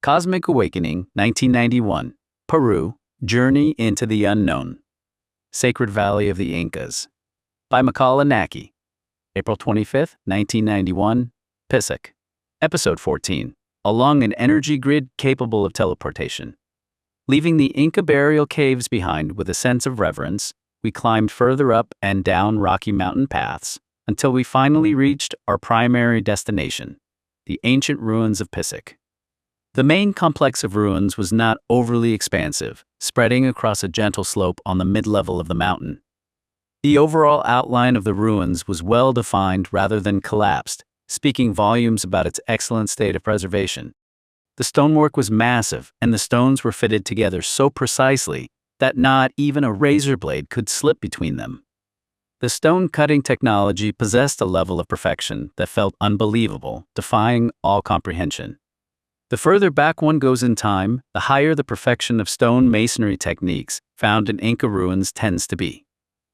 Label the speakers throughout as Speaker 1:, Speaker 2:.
Speaker 1: Cosmic Awakening, 1991. Peru, Journey into the Unknown. Sacred Valley of the Incas. By Makāula Nakae. April 25, 1991. Pisac. Episode 14. Along an energy grid capable of teleportation. Leaving the Inca burial caves behind with a sense of reverence, we climbed further up and down rocky mountain paths until we finally reached our primary destination, the ancient ruins of Pisac. The main complex of ruins was not overly expansive, spreading across a gentle slope on the mid-level of the mountain. The overall outline of the ruins was well defined rather than collapsed, speaking volumes about its excellent state of preservation. The stonework was massive, and the stones were fitted together so precisely that not even a razor blade could slip between them. The stone-cutting technology possessed a level of perfection that felt unbelievable, defying all comprehension. The further back one goes in time, the higher the perfection of stone masonry techniques found in Inca ruins tends to be.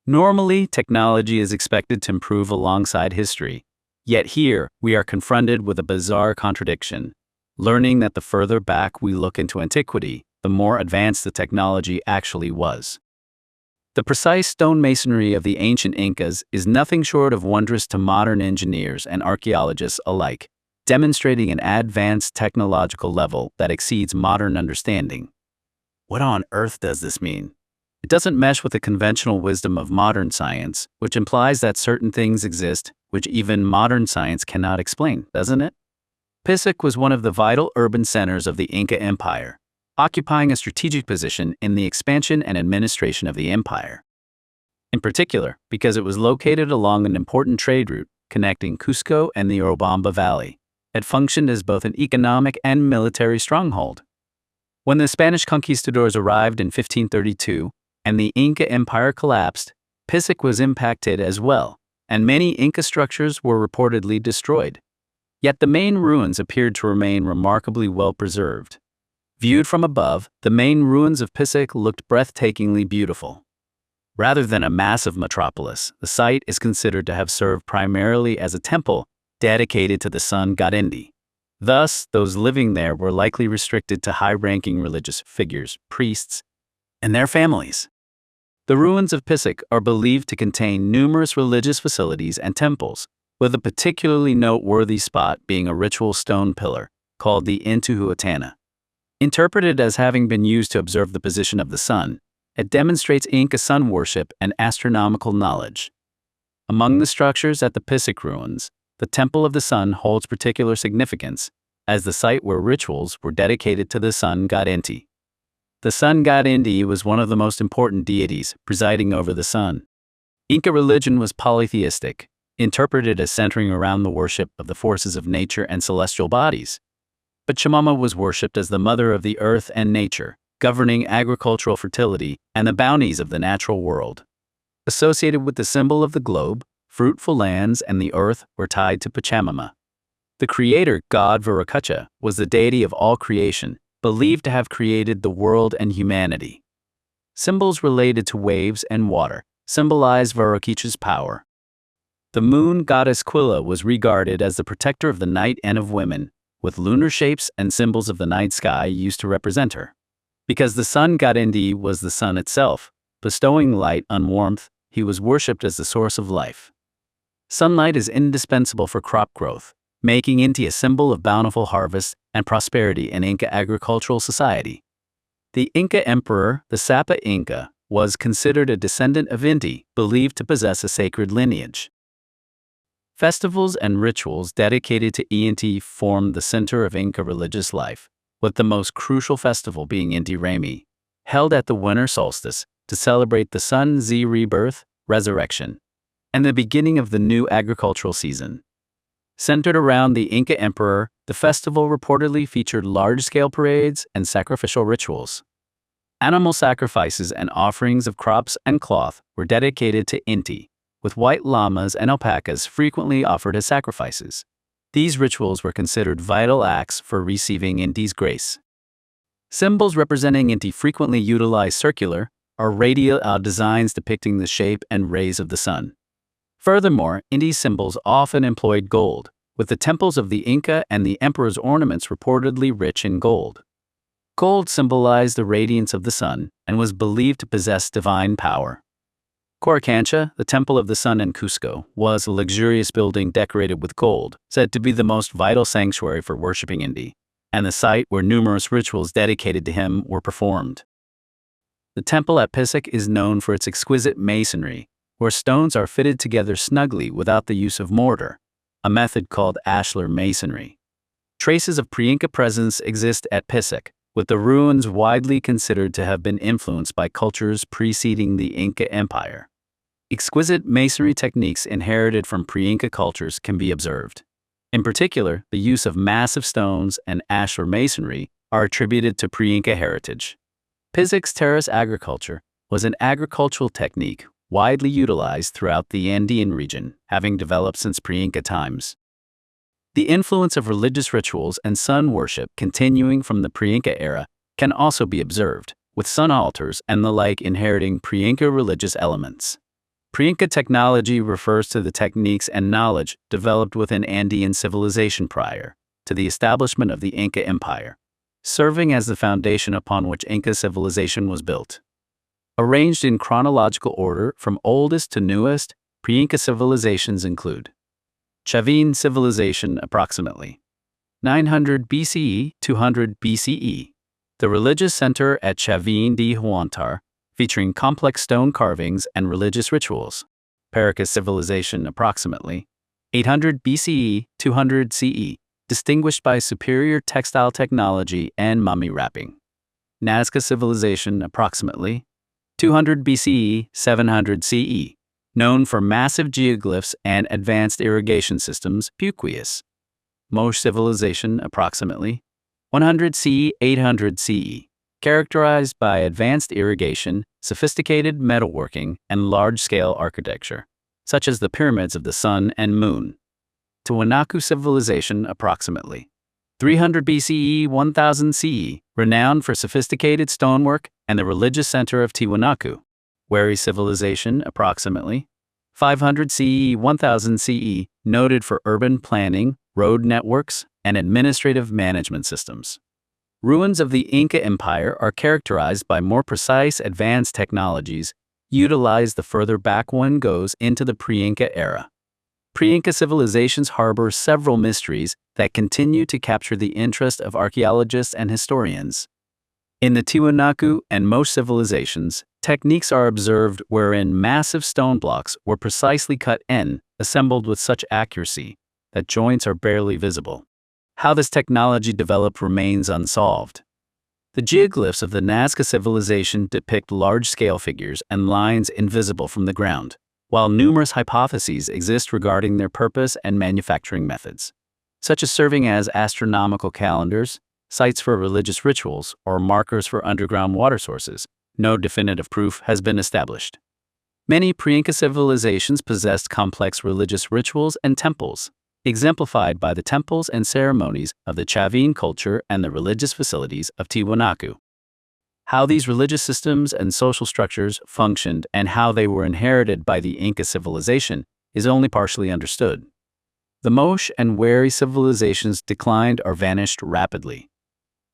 Speaker 1: Normally, technology is expected to improve alongside history. Yet here, we are confronted with a bizarre contradiction, learning that the further back we look into antiquity, the more advanced the technology actually was. The precise stone masonry of the ancient Incas is nothing short of wondrous to modern engineers and archaeologists alike, demonstrating an advanced technological level that exceeds modern understanding. What on earth does this mean? It doesn't mesh with the conventional wisdom of modern science, which implies that certain things exist which even modern science cannot explain, doesn't it? Pisac was one of the vital urban centers of the Inca Empire, occupying a strategic position in the expansion and administration of the empire. In particular, because it was located along an important trade route connecting Cusco and the Urubamba Valley, it functioned as both an economic and military stronghold. When the Spanish conquistadors arrived in 1532 and the Inca Empire collapsed, Pisac was impacted as well, and many Inca structures were reportedly destroyed. Yet the main ruins appeared to remain remarkably well preserved. Viewed from above, the main ruins of Pisac looked breathtakingly beautiful. Rather than a massive metropolis, the site is considered to have served primarily as a temple dedicated to the sun god Inti. Thus, those living there were likely restricted to high-ranking religious figures, priests, and their families. The ruins of Pisac are believed to contain numerous religious facilities and temples, with a particularly noteworthy spot being a ritual stone pillar called the Intihuatana. Interpreted as having been used to observe the position of the sun, it demonstrates Inca sun worship and astronomical knowledge. Among the structures at the Pisac ruins, the Temple of the Sun holds particular significance, as the site where rituals were dedicated to the sun god Inti. The sun god Inti was one of the most important deities presiding over the sun. Inca religion was polytheistic, interpreted as centering around the worship of the forces of nature and celestial bodies. But Pachamama was worshipped as the mother of the earth and nature, governing agricultural fertility and the bounties of the natural world. Associated with the symbol of the globe, fruitful lands and the earth were tied to Pachamama. The creator god Viracocha was the deity of all creation, believed to have created the world and humanity. Symbols related to waves and water symbolize Viracocha's power. The moon goddess Quilla was regarded as the protector of the night and of women, with lunar shapes and symbols of the night sky used to represent her. Because the sun god Inti was the sun itself, bestowing light and warmth, he was worshipped as the source of life. Sunlight is indispensable for crop growth, making Inti a symbol of bountiful harvests and prosperity in Inca agricultural society. The Inca emperor, the Sapa Inca, was considered a descendant of Inti, believed to possess a sacred lineage. Festivals and rituals dedicated to Inti formed the center of Inca religious life, with the most crucial festival being Inti Raymi, held at the winter solstice to celebrate the sun's rebirth, resurrection, and the beginning of the new agricultural season. Centered around the Inca emperor, the festival reportedly featured large-scale parades and sacrificial rituals. Animal sacrifices and offerings of crops and cloth were dedicated to Inti, with white llamas and alpacas frequently offered as sacrifices. These rituals were considered vital acts for receiving Inti's grace. Symbols representing Inti frequently utilized circular or radial designs depicting the shape and rays of the sun. Furthermore, Inti's symbols often employed gold, with the temples of the Inca and the emperor's ornaments reportedly rich in gold. Gold symbolized the radiance of the sun and was believed to possess divine power. Coricancha, the Temple of the Sun in Cusco, was a luxurious building decorated with gold, said to be the most vital sanctuary for worshipping Indi, and the site where numerous rituals dedicated to him were performed. The temple at Pisac is known for its exquisite masonry, where stones are fitted together snugly without the use of mortar, a method called ashlar masonry. Traces of pre-Inca presence exist at Pisac, with the ruins widely considered to have been influenced by cultures preceding the Inca Empire. Exquisite masonry techniques inherited from pre-Inca cultures can be observed. In particular, the use of massive stones and ashlar masonry are attributed to pre-Inca heritage. Pisac's terrace agriculture was an agricultural technique widely utilized throughout the Andean region, having developed since pre-Inca times. The influence of religious rituals and sun worship continuing from the pre-Inca era can also be observed, with sun altars and the like inheriting pre-Inca religious elements. Pre-Inca technology refers to the techniques and knowledge developed within Andean civilization prior to the establishment of the Inca Empire, serving as the foundation upon which Inca civilization was built. Arranged in chronological order from oldest to newest, pre-Inca civilizations include Chavin civilization approximately 900 BCE, 200 BCE. The religious center at Chavin de Huantar, featuring complex stone carvings and religious rituals. Pisac civilization approximately 800 BCE, 200 CE, distinguished by superior textile technology and mummy wrapping. Nazca civilization approximately 200 BCE, 700 CE. Known for massive geoglyphs and advanced irrigation systems, Puquius. Moche civilization approximately 100 CE, 800 CE, characterized by advanced irrigation, sophisticated metalworking, and large-scale architecture, such as the pyramids of the sun and moon. Tiwanaku civilization approximately 300 BCE, 1000 CE, renowned for sophisticated stonework and the religious center of Tiwanaku. Wari civilization approximately 500 CE, 1000 CE, noted for urban planning, road networks, and administrative management systems. Ruins of the Inca Empire are characterized by more precise advanced technologies utilized the further back one goes into the pre-Inca era. Pre-Inca civilizations harbor several mysteries that continue to capture the interest of archaeologists and historians. In the Tiwanaku and Moche civilizations, techniques are observed wherein massive stone blocks were precisely cut and assembled with such accuracy that joints are barely visible. How this technology developed remains unsolved. The geoglyphs of the Nazca civilization depict large-scale figures and lines invisible from the ground, while numerous hypotheses exist regarding their purpose and manufacturing methods, such as serving as astronomical calendars, sites for religious rituals, or markers for underground water sources. No definitive proof has been established. Many pre-Inca civilizations possessed complex religious rituals and temples, exemplified by the temples and ceremonies of the Chavin culture and the religious facilities of Tiwanaku. How these religious systems and social structures functioned and how they were inherited by the Inca civilization is only partially understood. The Moche and Wari civilizations declined or vanished rapidly.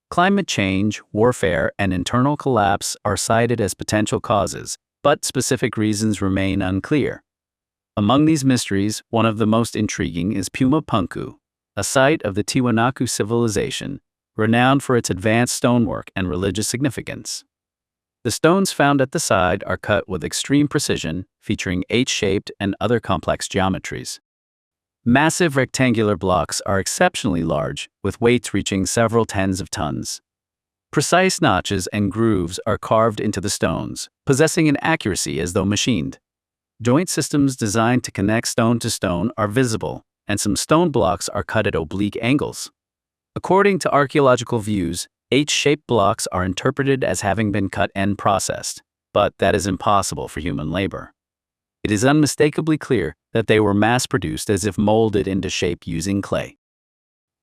Speaker 1: Climate change, warfare, and internal collapse are cited as potential causes, but specific reasons remain unclear. Among these mysteries, one of the most intriguing is Puma Punku, a site of the Tiwanaku civilization, renowned for its advanced stonework and religious significance. The stones found at the site are cut with extreme precision, featuring H-shaped and other complex geometries. Massive rectangular blocks are exceptionally large, with weights reaching several tens of tons. Precise notches and grooves are carved into the stones, possessing an accuracy as though machined. Joint systems designed to connect stone to stone are visible, and some stone blocks are cut at oblique angles. According to archaeological views, H-shaped blocks are interpreted as having been cut and processed, but that is impossible for human labor. It is unmistakably clear that they were mass-produced as if molded into shape using clay.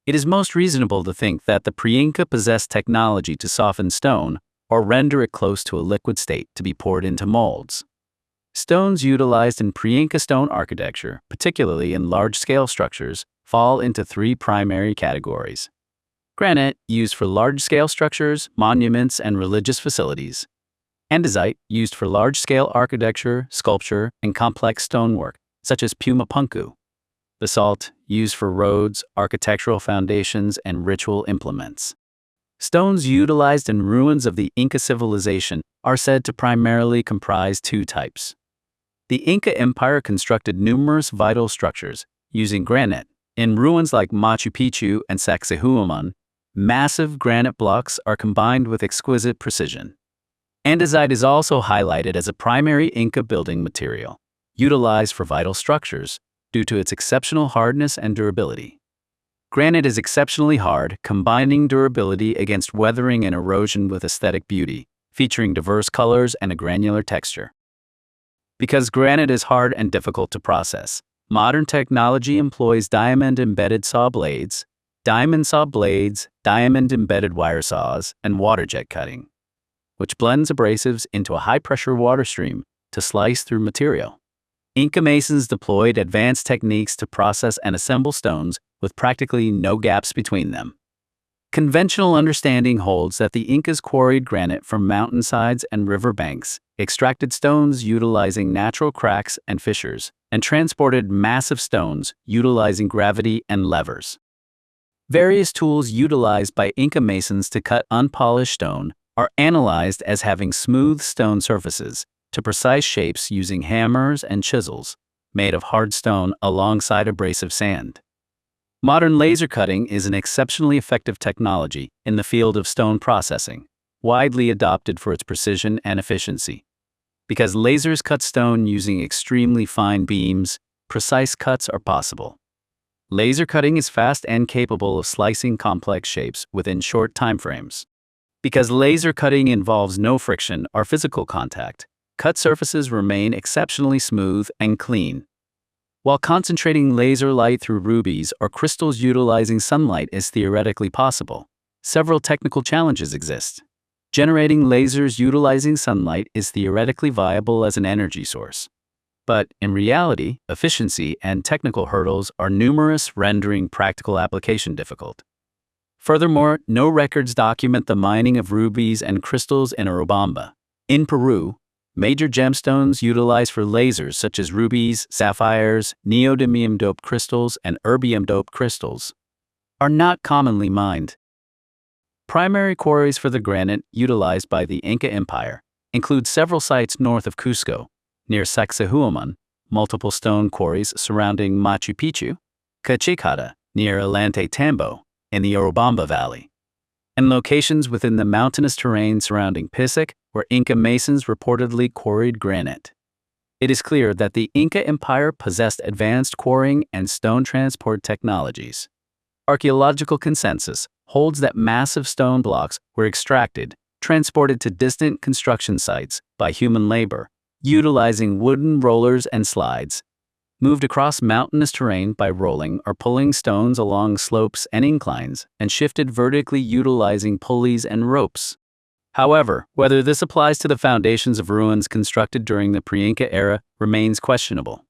Speaker 1: It is most reasonable to think that the pre-Inca possessed technology to soften stone or render it close to a liquid state to be poured into molds. Stones utilized in pre-Inca stone architecture, particularly in large-scale structures, fall into three primary categories. Granite, used for large-scale structures, monuments, and religious facilities. Andesite, used for large-scale architecture, sculpture, and complex stonework, such as Pumapunku. Basalt, used for roads, architectural foundations, and ritual implements. Stones utilized in ruins of the Inca civilization are said to primarily comprise two types. The Inca Empire constructed numerous vital structures using granite. In ruins like Machu Picchu and Sacsayhuaman, massive granite blocks are combined with exquisite precision. Andesite is also highlighted as a primary Inca building material, utilized for vital structures due to its exceptional hardness and durability. Granite is exceptionally hard, combining durability against weathering and erosion with aesthetic beauty, featuring diverse colors and a granular texture. Because granite is hard and difficult to process, modern technology employs diamond-embedded saw blades, diamond-embedded wire saws, and water jet cutting, which blends abrasives into a high-pressure water stream to slice through material. Inca masons deployed advanced techniques to process and assemble stones with practically no gaps between them. Conventional understanding holds that the Incas quarried granite from mountainsides and river banks, extracted stones utilizing natural cracks and fissures, and transported massive stones utilizing gravity and levers. Various tools utilized by Inca masons to cut unpolished stone are analyzed as having smooth stone surfaces to precise shapes using hammers and chisels made of hard stone alongside abrasive sand. Modern laser cutting is an exceptionally effective technology in the field of stone processing, widely adopted for its precision and efficiency. Because lasers cut stone using extremely fine beams, precise cuts are possible. Laser cutting is fast and capable of slicing complex shapes within short timeframes. Because laser cutting involves no friction or physical contact, cut surfaces remain exceptionally smooth and clean. While concentrating laser light through rubies or crystals utilizing sunlight is theoretically possible, several technical challenges exist. Generating lasers utilizing sunlight is theoretically viable as an energy source. But in reality, efficiency and technical hurdles are numerous, rendering practical application difficult. Furthermore, no records document the mining of rubies and crystals in Urubamba. In Peru, major gemstones utilized for lasers such as rubies, sapphires, neodymium-doped crystals, and erbium-doped crystals are not commonly mined. Primary quarries for the granite utilized by the Inca Empire include several sites north of Cusco, near Sacsayhuaman, multiple stone quarries surrounding Machu Picchu, Cachicata, near Ollantaytambo, in the Urubamba Valley, and locations within the mountainous terrain surrounding Pisac, where Inca masons reportedly quarried granite. It is clear that the Inca Empire possessed advanced quarrying and stone transport technologies. Archaeological consensus holds that massive stone blocks were extracted, transported to distant construction sites by human labor, utilizing wooden rollers and slides, moved across mountainous terrain by rolling or pulling stones along slopes and inclines, and shifted vertically utilizing pulleys and ropes. However, whether this applies to the foundations of ruins constructed during the pre-Inca era remains questionable.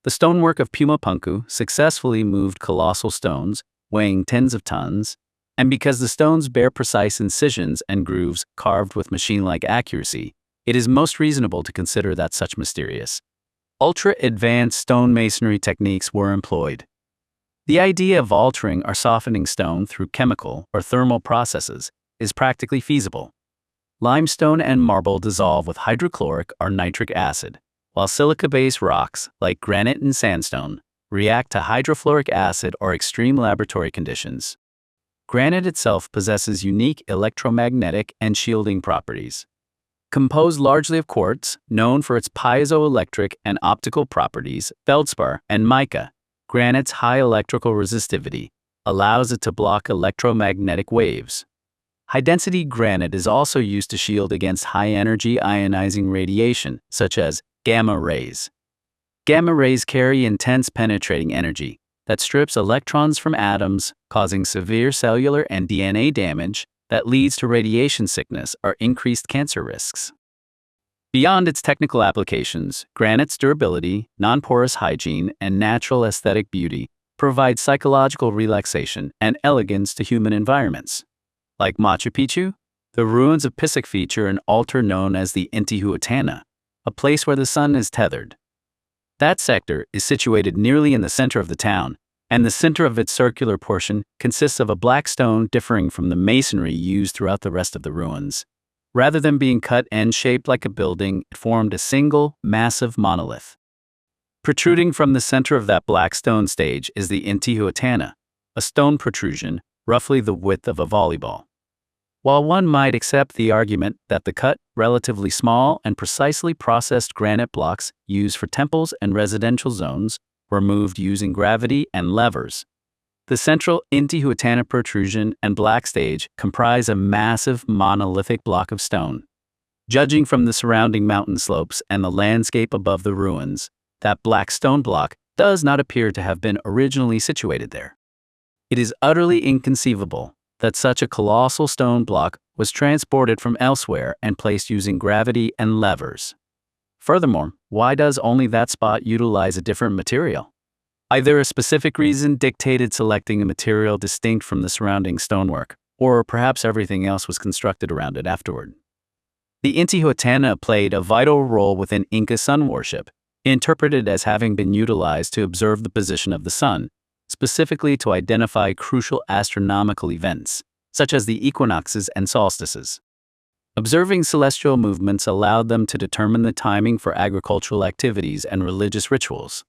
Speaker 1: The stonework of Pumapunku successfully moved colossal stones, weighing tens of tons, and because the stones bear precise incisions and grooves carved with machine-like accuracy, it is most reasonable to consider that such mysterious, ultra-advanced stone masonry techniques were employed. The idea of altering or softening stone through chemical or thermal processes is practically feasible. Limestone and marble dissolve with hydrochloric or nitric acid, while silica-based rocks, like granite and sandstone, react to hydrofluoric acid or extreme laboratory conditions. Granite itself possesses unique electromagnetic and shielding properties. Composed largely of quartz, known for its piezoelectric and optical properties, feldspar, and mica, granite's high electrical resistivity allows it to block electromagnetic waves. High-density granite is also used to shield against high-energy ionizing radiation, such as gamma rays. Gamma rays carry intense penetrating energy that strips electrons from atoms, causing severe cellular and DNA damage that leads to radiation sickness or increased cancer risks. Beyond its technical applications, granite's durability, non-porous hygiene, and natural aesthetic beauty provide psychological relaxation and elegance to human environments. Like Machu Picchu, the ruins of Pisac feature an altar known as the Intihuatana, a place where the sun is tethered. That sector is situated nearly in the center of the town, and the center of its circular portion consists of a black stone differing from the masonry used throughout the rest of the ruins. Rather than being cut and shaped like a building, it formed a single, massive monolith. Protruding from the center of that black stone stage is the Intihuatana, a stone protrusion roughly the width of a volleyball. While one might accept the argument that the cut, relatively small and precisely processed granite blocks used for temples and residential zones were moved using gravity and levers, the central Intihuatana protrusion and black stage comprise a massive monolithic block of stone. Judging from the surrounding mountain slopes and the landscape above the ruins, that black stone block does not appear to have been originally situated there. It is utterly inconceivable that such a colossal stone block was transported from elsewhere and placed using gravity and levers. Furthermore, why does only that spot utilize a different material? Either a specific reason dictated selecting a material distinct from the surrounding stonework, or perhaps everything else was constructed around it afterward. The Intihuatana played a vital role within Inca sun worship, interpreted as having been utilized to observe the position of the sun, specifically to identify crucial astronomical events, such as the equinoxes and solstices. Observing celestial movements allowed them to determine the timing for agricultural activities and religious rituals.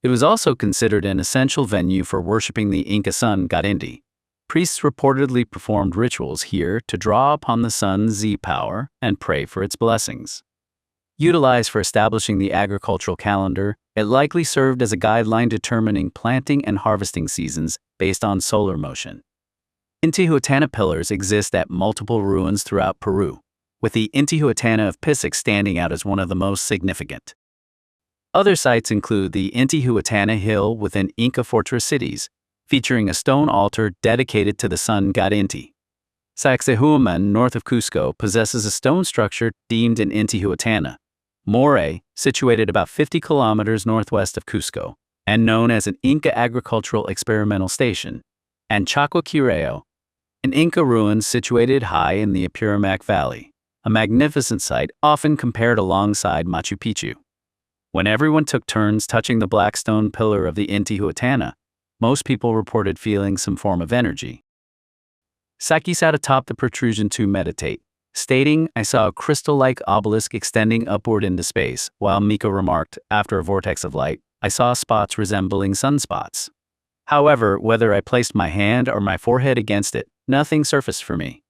Speaker 1: It was also considered an essential venue for worshiping the Inca sun god Inti. Priests reportedly performed rituals here to draw upon the sun's Z-power and pray for its blessings. Utilized for establishing the agricultural calendar, it likely served as a guideline determining planting and harvesting seasons based on solar motion. Intihuatana pillars exist at multiple ruins throughout Peru, with the Intihuatana of Pisac standing out as one of the most significant. Other sites include the Intihuatana Hill within Inca fortress cities, featuring a stone altar dedicated to the sun god Inti. Sacsayhuaman, north of Cusco, possesses a stone structure deemed an Intihuatana. Moray, situated about 50 kilometers northwest of Cusco, and known as an Inca agricultural experimental station, and Chacoquireo, an Inca ruin situated high in the Apurimac Valley, a magnificent site often compared alongside Machu Picchu. When everyone took turns touching the black stone pillar of the Intihuatana, most people reported feeling some form of energy. Saki sat atop the protrusion to meditate, stating, "I saw a crystal-like obelisk extending upward into space," while Miko remarked, after a vortex of light, "I saw spots resembling sunspots. However, whether I placed my hand or my forehead against it, nothing surfaced for me."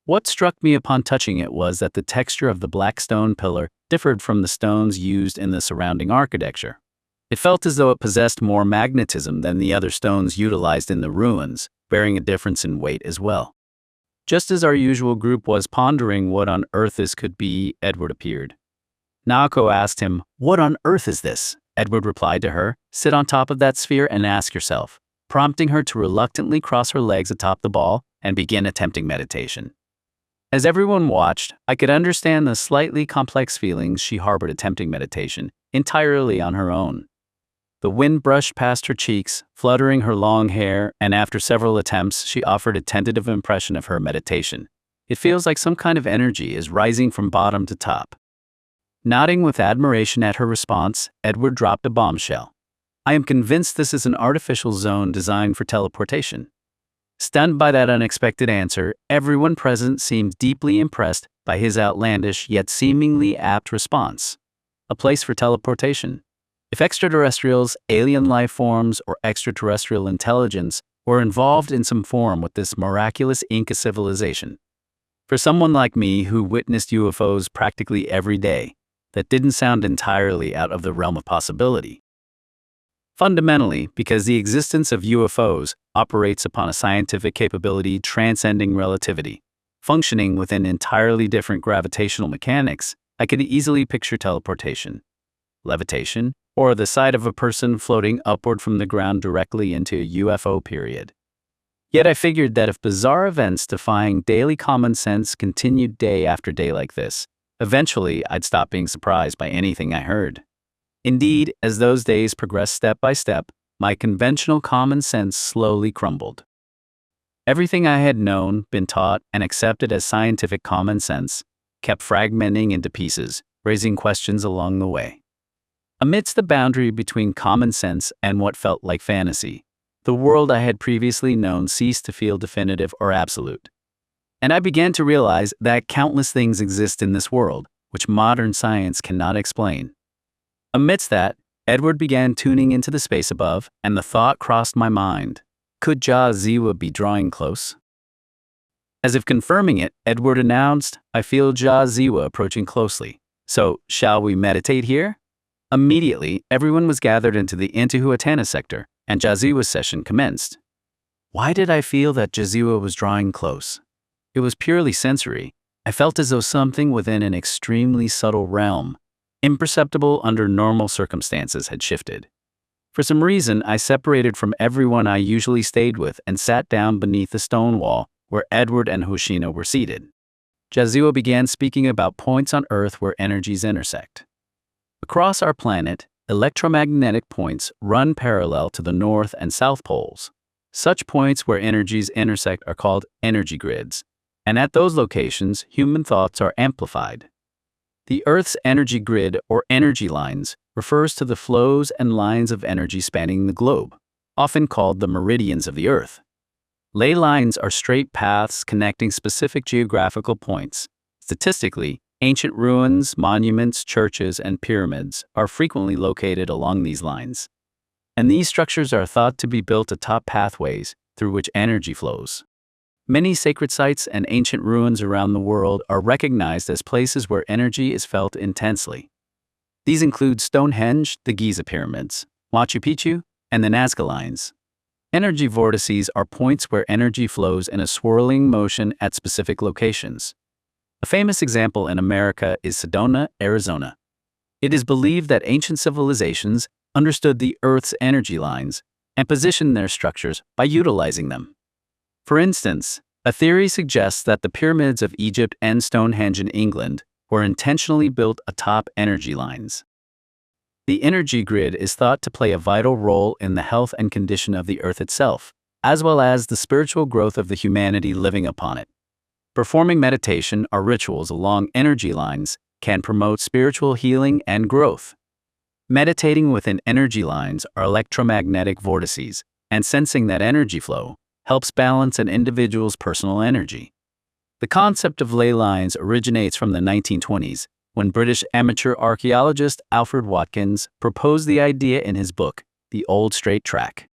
Speaker 1: What struck me upon touching it was that the texture of the black stone pillar differed from the stones used in the surrounding architecture. It felt as though it possessed more magnetism than the other stones utilized in the ruins, bearing a difference in weight as well. Just as our usual group was pondering what on earth this could be, Edward appeared. Naoko asked him, "What on earth is this?" Edward replied to her, "Sit on top of that sphere and ask yourself," prompting her to reluctantly cross her legs atop the ball and begin attempting meditation. As everyone watched, I could understand the slightly complex feelings she harbored attempting meditation entirely on her own. The wind brushed past her cheeks, fluttering her long hair, and after several attempts, she offered a tentative impression of her meditation. "It feels like some kind of energy is rising from bottom to top." Nodding with admiration at her response, Edward dropped a bombshell. "I am convinced this is an artificial zone designed for teleportation." Stunned by that unexpected answer, everyone present seemed deeply impressed by his outlandish yet seemingly apt response. A place for teleportation. If extraterrestrials, alien life forms, or extraterrestrial intelligence were involved in some form with this miraculous Inca civilization. For someone like me who witnessed UFOs practically every day, that didn't sound entirely out of the realm of possibility. Fundamentally, because the existence of UFOs operates upon a scientific capability transcending relativity, functioning within entirely different gravitational mechanics, I could easily picture teleportation, levitation, or the sight of a person floating upward from the ground directly into a UFO period. Yet I figured that if bizarre events defying daily common sense continued day after day like this, eventually I'd stop being surprised by anything I heard. Indeed, as those days progressed step by step, my conventional common sense slowly crumbled. Everything I had known, been taught, and accepted as scientific common sense kept fragmenting into pieces, raising questions along the way. Amidst the boundary between common sense and what felt like fantasy, the world I had previously known ceased to feel definitive or absolute. And I began to realize that countless things exist in this world, which modern science cannot explain. Amidst that, Edward began tuning into the space above, and the thought crossed my mind. Could Jaziwa be drawing close? As if confirming it, Edward announced, "I feel Jaziwa approaching closely. So, shall we meditate here?" Immediately, everyone was gathered into the Intihuatana sector, and Jaziwa's session commenced. Why did I feel that Jaziwa was drawing close? It was purely sensory. I felt as though something within an extremely subtle realm, imperceptible under normal circumstances, had shifted. For some reason, I separated from everyone I usually stayed with and sat down beneath the stone wall where Edward and Hoshino were seated. Jaziwa began speaking about points on Earth where energies intersect. Across our planet, electromagnetic points run parallel to the north and south poles. Such points where energies intersect are called energy grids, and at those locations, human thoughts are amplified. The Earth's energy grid, or energy lines, refers to the flows and lines of energy spanning the globe, often called the meridians of the Earth. Ley lines are straight paths connecting specific geographical points. Statistically, ancient ruins, monuments, churches, and pyramids are frequently located along these lines. And these structures are thought to be built atop pathways through which energy flows. Many sacred sites and ancient ruins around the world are recognized as places where energy is felt intensely. These include Stonehenge, the Giza pyramids, Machu Picchu, and the Nazca lines. Energy vortices are points where energy flows in a swirling motion at specific locations. A famous example in America is Sedona, Arizona. It is believed that ancient civilizations understood the Earth's energy lines and positioned their structures by utilizing them. For instance, a theory suggests that the pyramids of Egypt and Stonehenge in England were intentionally built atop energy lines. The energy grid is thought to play a vital role in the health and condition of the Earth itself, as well as the spiritual growth of the humanity living upon it. Performing meditation or rituals along energy lines can promote spiritual healing and growth. Meditating within energy lines or electromagnetic vortices and sensing that energy flow helps balance an individual's personal energy. The concept of ley lines originates from the 1920s, when British amateur archaeologist Alfred Watkins proposed the idea in his book, The Old Straight Track.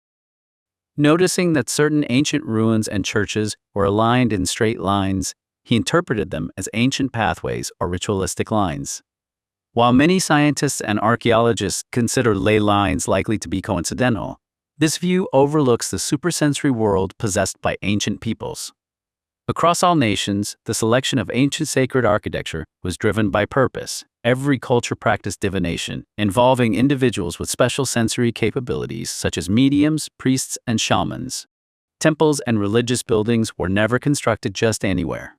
Speaker 1: Noticing that certain ancient ruins and churches were aligned in straight lines, he interpreted them as ancient pathways or ritualistic lines. While many scientists and archaeologists consider ley lines likely to be coincidental, this view overlooks the supersensory world possessed by ancient peoples. Across all nations, the selection of ancient sacred architecture was driven by purpose. Every culture practiced divination, involving individuals with special sensory capabilities such as mediums, priests, and shamans. Temples and religious buildings were never constructed just anywhere.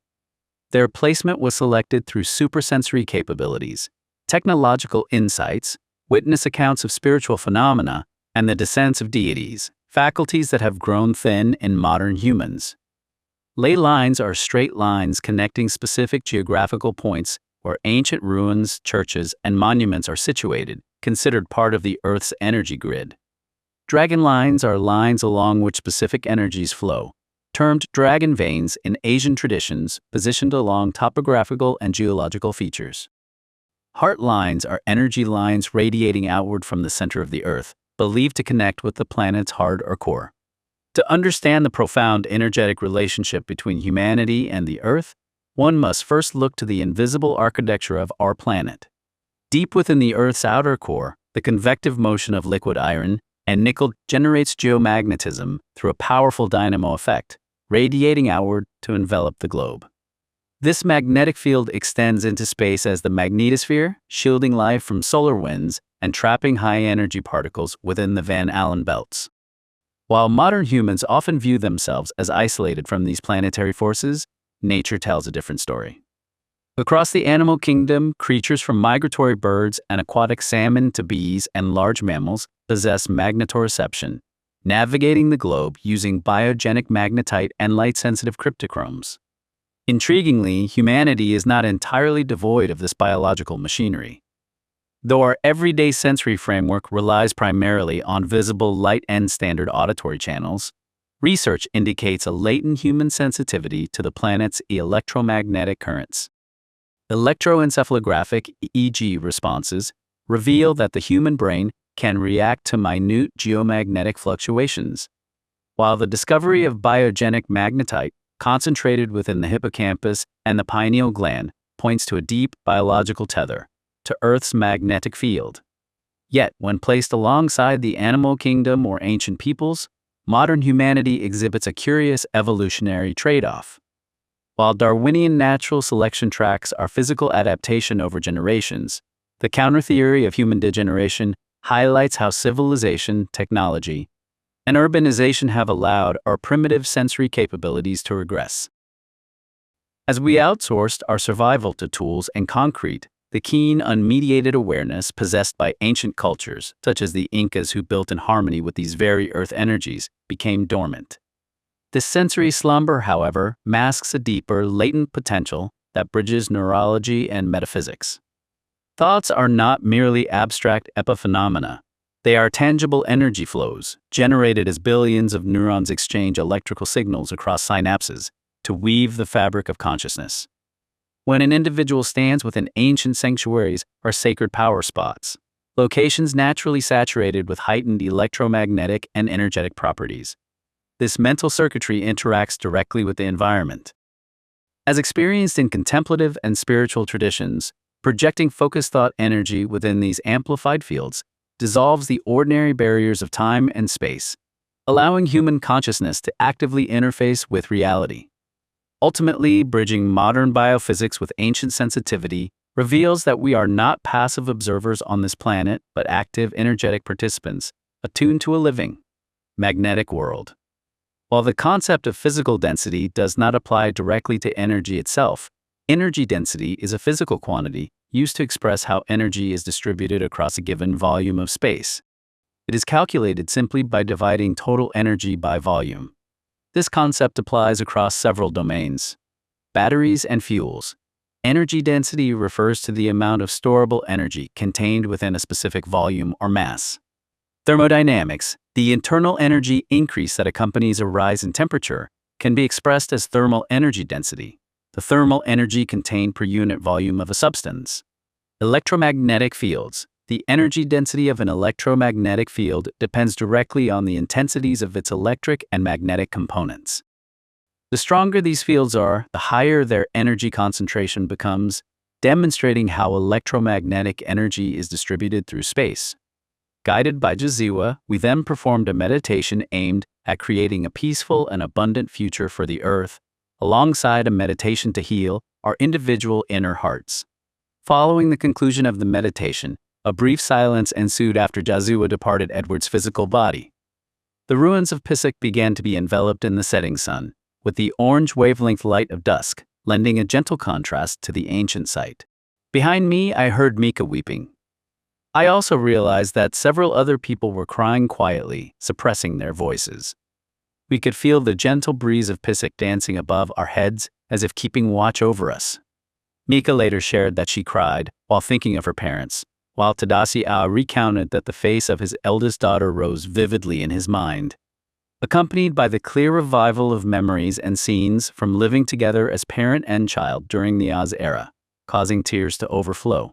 Speaker 1: Their placement was selected through supersensory capabilities, technological insights, witness accounts of spiritual phenomena, and the descents of deities, faculties that have grown thin in modern humans. Ley lines are straight lines connecting specific geographical points where ancient ruins, churches, and monuments are situated, considered part of the Earth's energy grid. Dragon lines are lines along which specific energies flow, termed dragon veins in Asian traditions, positioned along topographical and geological features. Heart lines are energy lines radiating outward from the center of the Earth, believed to connect with the planet's heart or core. To understand the profound energetic relationship between humanity and the Earth, one must first look to the invisible architecture of our planet. Deep within the Earth's outer core, the convective motion of liquid iron and nickel generates geomagnetism through a powerful dynamo effect, radiating outward to envelop the globe. This magnetic field extends into space as the magnetosphere, shielding life from solar winds and trapping high-energy particles within the Van Allen belts. While modern humans often view themselves as isolated from these planetary forces, nature tells a different story. Across the animal kingdom, creatures from migratory birds and aquatic salmon to bees and large mammals possess magnetoreception, navigating the globe using biogenic magnetite and light-sensitive cryptochromes. Intriguingly, humanity is not entirely devoid of this biological machinery. Though our everyday sensory framework relies primarily on visible light and standard auditory channels, research indicates a latent human sensitivity to the planet's electromagnetic currents. Electroencephalographic EEG responses reveal that the human brain can react to minute geomagnetic fluctuations, while the discovery of biogenic magnetite concentrated within the hippocampus and the pineal gland points to a deep biological tether to Earth's magnetic field. Yet, when placed alongside the animal kingdom or ancient peoples, modern humanity exhibits a curious evolutionary trade-off. While Darwinian natural selection tracks our physical adaptation over generations, the counter-theory of human degeneration highlights how civilization, technology, and urbanization have allowed our primitive sensory capabilities to regress. As we outsourced our survival to tools and concrete, the keen, unmediated awareness possessed by ancient cultures, such as the Incas who built in harmony with these very earth energies, became dormant. This sensory slumber, however, masks a deeper, latent potential that bridges neurology and metaphysics. Thoughts are not merely abstract epiphenomena. They are tangible energy flows, generated as billions of neurons exchange electrical signals across synapses to weave the fabric of consciousness. When an individual stands within ancient sanctuaries or sacred power spots, locations naturally saturated with heightened electromagnetic and energetic properties, this mental circuitry interacts directly with the environment. As experienced in contemplative and spiritual traditions, projecting focused thought energy within these amplified fields dissolves the ordinary barriers of time and space, allowing human consciousness to actively interface with reality. Ultimately, bridging modern biophysics with ancient sensitivity reveals that we are not passive observers on this planet, but active, energetic participants, attuned to a living, magnetic world. While the concept of physical density does not apply directly to energy itself, energy density is a physical quantity used to express how energy is distributed across a given volume of space. It is calculated simply by dividing total energy by volume. This concept applies across several domains. Batteries and fuels. Energy density refers to the amount of storable energy contained within a specific volume or mass. Thermodynamics. The internal energy increase that accompanies a rise in temperature can be expressed as thermal energy density, the thermal energy contained per unit volume of a substance. Electromagnetic fields. The energy density of an electromagnetic field depends directly on the intensities of its electric and magnetic components. The stronger these fields are, the higher their energy concentration becomes, demonstrating how electromagnetic energy is distributed through space. Guided by Jaziwa, we then performed a meditation aimed at creating a peaceful and abundant future for the Earth, alongside a meditation to heal our individual inner hearts. Following the conclusion of the meditation, a brief silence ensued after Jaziwa departed Edward's physical body. The ruins of Pisac began to be enveloped in the setting sun, with the orange wavelength light of dusk lending a gentle contrast to the ancient site. Behind me, I heard Mika weeping. I also realized that several other people were crying quietly, suppressing their voices. We could feel the gentle breeze of Pisac dancing above our heads as if keeping watch over us. Mika later shared that she cried while thinking of her parents, while Tadasi recounted that the face of his eldest daughter rose vividly in his mind, accompanied by the clear revival of memories and scenes from living together as parent and child during the Oz era, causing tears to overflow.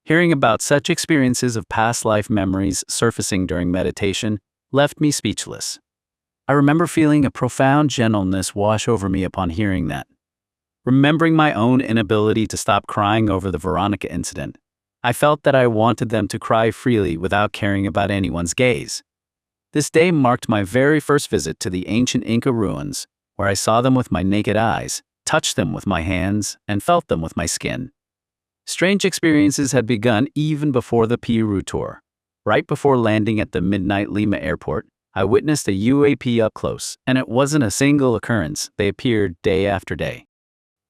Speaker 1: Hearing about such experiences of past life memories surfacing during meditation left me speechless. I remember feeling a profound gentleness wash over me upon hearing that. Remembering my own inability to stop crying over the Veronica incident, I felt that I wanted them to cry freely without caring about anyone's gaze. This day marked my very first visit to the ancient Inca ruins, where I saw them with my naked eyes, touched them with my hands, and felt them with my skin. Strange experiences had begun even before the Peru tour. Right before landing at the midnight Lima airport, I witnessed a UAP up close, and it wasn't a single occurrence. They appeared day after day.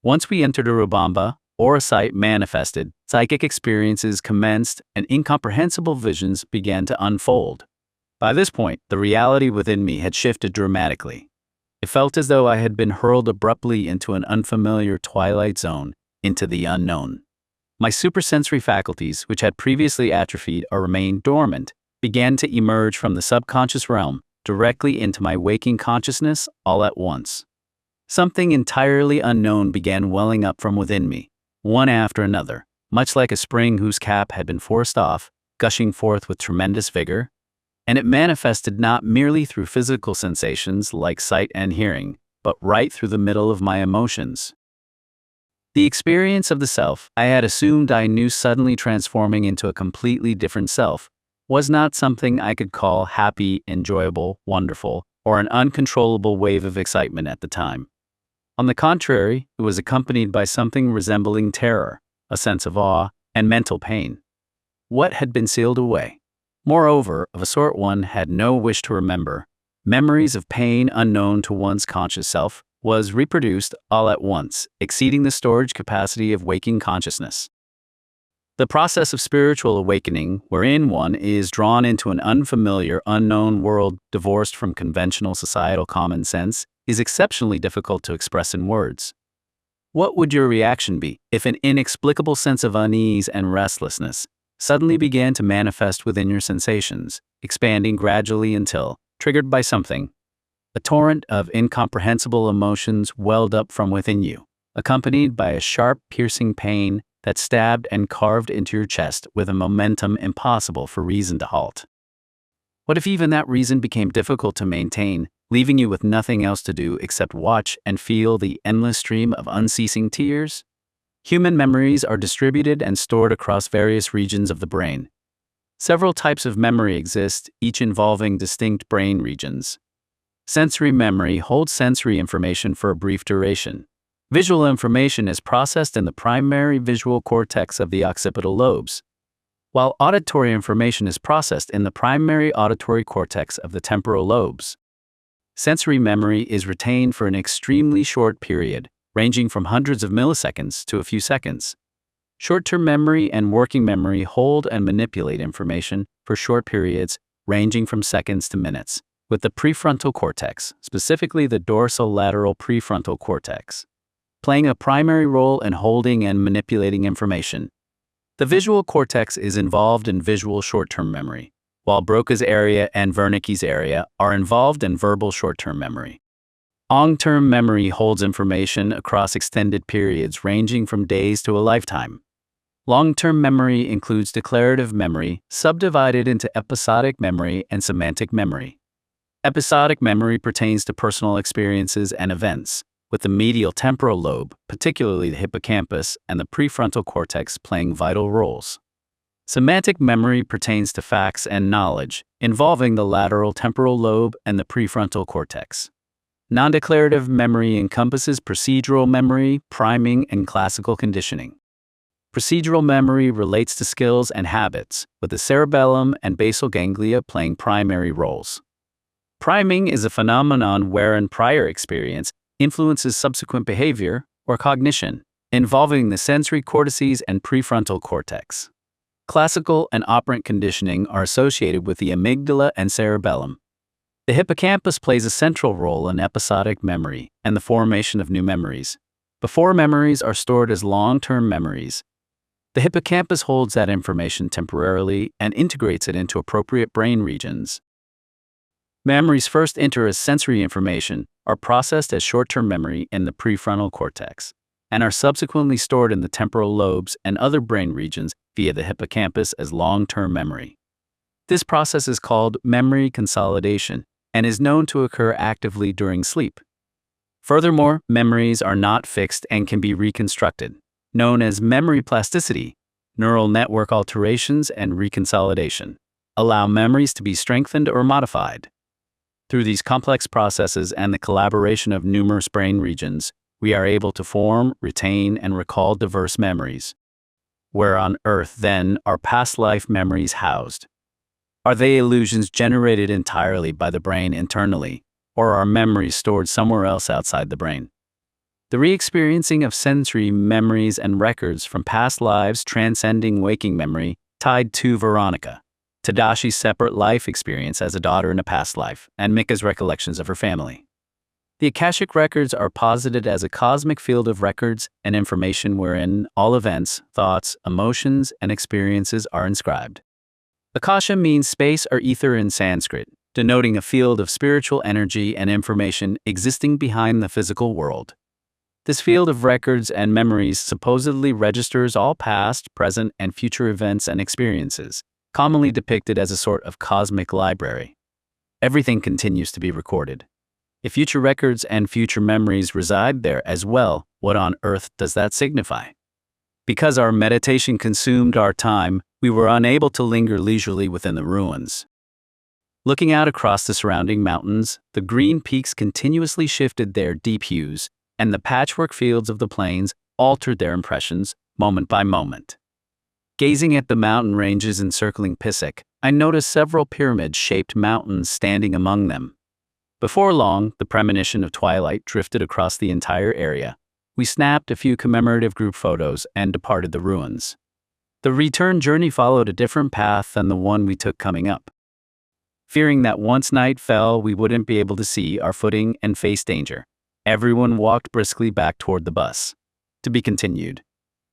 Speaker 1: Once we entered Urubamba, or a site manifested, psychic experiences commenced, and incomprehensible visions began to unfold. By this point, the reality within me had shifted dramatically. It felt as though I had been hurled abruptly into an unfamiliar twilight zone, into the unknown. My supersensory faculties, which had previously atrophied or remained dormant, began to emerge from the subconscious realm directly into my waking consciousness all at once. Something entirely unknown began welling up from within me, one after another, much like a spring whose cap had been forced off, gushing forth with tremendous vigor. And it manifested not merely through physical sensations like sight and hearing, but right through the middle of my emotions. The experience of the self I had assumed I knew suddenly transforming into a completely different self was not something I could call happy, enjoyable, wonderful, or an uncontrollable wave of excitement at the time. On the contrary, it was accompanied by something resembling terror, a sense of awe, and mental pain. What had been sealed away? Moreover, of a sort one had no wish to remember, memories of pain unknown to one's conscious self, was reproduced all at once, exceeding the storage capacity of waking consciousness. The process of spiritual awakening, wherein one is drawn into an unfamiliar, unknown world divorced from conventional societal common sense, is exceptionally difficult to express in words. What would your reaction be if an inexplicable sense of unease and restlessness suddenly began to manifest within your sensations, expanding gradually until, triggered by something, a torrent of incomprehensible emotions welled up from within you, accompanied by a sharp, piercing pain that stabbed and carved into your chest with a momentum impossible for reason to halt? What if even that reason became difficult to maintain, leaving you with nothing else to do except watch and feel the endless stream of unceasing tears? Human memories are distributed and stored across various regions of the brain. Several types of memory exist, each involving distinct brain regions. Sensory memory holds sensory information for a brief duration. Visual information is processed in the primary visual cortex of the occipital lobes, while auditory information is processed in the primary auditory cortex of the temporal lobes. Sensory memory is retained for an extremely short period, ranging from hundreds of milliseconds to a few seconds. Short-term memory and working memory hold and manipulate information for short periods, ranging from seconds to minutes, with the prefrontal cortex, specifically the dorsolateral prefrontal cortex, playing a primary role in holding and manipulating information. The visual cortex is involved in visual short-term memory, while Broca's area and Wernicke's area are involved in verbal short-term memory. Long-term memory holds information across extended periods ranging from days to a lifetime. Long-term memory includes declarative memory, subdivided into episodic memory and semantic memory. Episodic memory pertains to personal experiences and events, with the medial temporal lobe, particularly the hippocampus, and the prefrontal cortex playing vital roles. Semantic memory pertains to facts and knowledge, involving the lateral temporal lobe and the prefrontal cortex. Non-declarative memory encompasses procedural memory, priming, and classical conditioning. Procedural memory relates to skills and habits, with the cerebellum and basal ganglia playing primary roles. Priming is a phenomenon wherein prior experience influences subsequent behavior or cognition, involving the sensory cortices and prefrontal cortex. Classical and operant conditioning are associated with the amygdala and cerebellum. The hippocampus plays a central role in episodic memory and the formation of new memories. Before memories are stored as long-term memories, the hippocampus holds that information temporarily and integrates it into appropriate brain regions. Memories first enter as sensory information, are processed as short-term memory in the prefrontal cortex, and are subsequently stored in the temporal lobes and other brain regions via the hippocampus as long-term memory. This process is called memory consolidation and is known to occur actively during sleep. Furthermore, memories are not fixed and can be reconstructed, known as memory plasticity. Neural network alterations and reconsolidation allow memories to be strengthened or modified. Through these complex processes and the collaboration of numerous brain regions, we are able to form, retain, and recall diverse memories. Where on earth, then, are past life memories housed? Are they illusions generated entirely by the brain internally, or are memories stored somewhere else outside the brain? The re-experiencing of sensory memories and records from past lives transcending waking memory tied to Veronica. Tadashi's separate life experience as a daughter in a past life, and Mika's recollections of her family. The Akashic records are posited as a cosmic field of records and information wherein all events, thoughts, emotions, and experiences are inscribed. Akasha means space or ether in Sanskrit, denoting a field of spiritual energy and information existing behind the physical world. This field of records and memories supposedly registers all past, present, and future events and experiences, commonly depicted as a sort of cosmic library. Everything continues to be recorded. If future records and future memories reside there as well, what on earth does that signify? Because our meditation consumed our time, we were unable to linger leisurely within the ruins. Looking out across the surrounding mountains, the green peaks continuously shifted their deep hues, and the patchwork fields of the plains altered their impressions moment by moment. Gazing at the mountain ranges encircling Pisac, I noticed several pyramid-shaped mountains standing among them. Before long, the premonition of twilight drifted across the entire area. We snapped a few commemorative group photos and departed the ruins. The return journey followed a different path than the one we took coming up. Fearing that once night fell, we wouldn't be able to see our footing and face danger, everyone walked briskly back toward the bus. To be continued.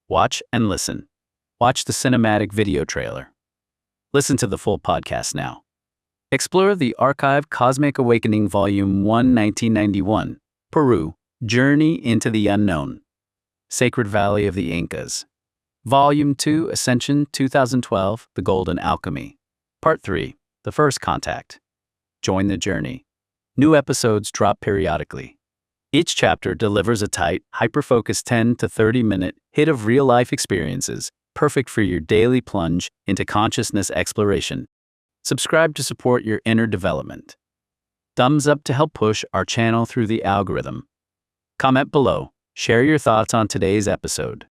Speaker 1: Watch and listen. Watch the cinematic video trailer. Listen to the full podcast now. Explore the archive Cosmic Awakening Volume 1, 1991, Peru, Journey into the Unknown. Sacred Valley of the Incas. Volume 2, Ascension 2012, The Golden Alchemy. Part 3, The First Contact. Join the journey. New episodes drop periodically. Each chapter delivers a tight, hyper-focused 10 to 30-minute hit of real-life experiences, perfect for your daily plunge into consciousness exploration. Subscribe to support your inner development. Thumbs up to help push our channel through the algorithm. Comment below. Share your thoughts on today's episode.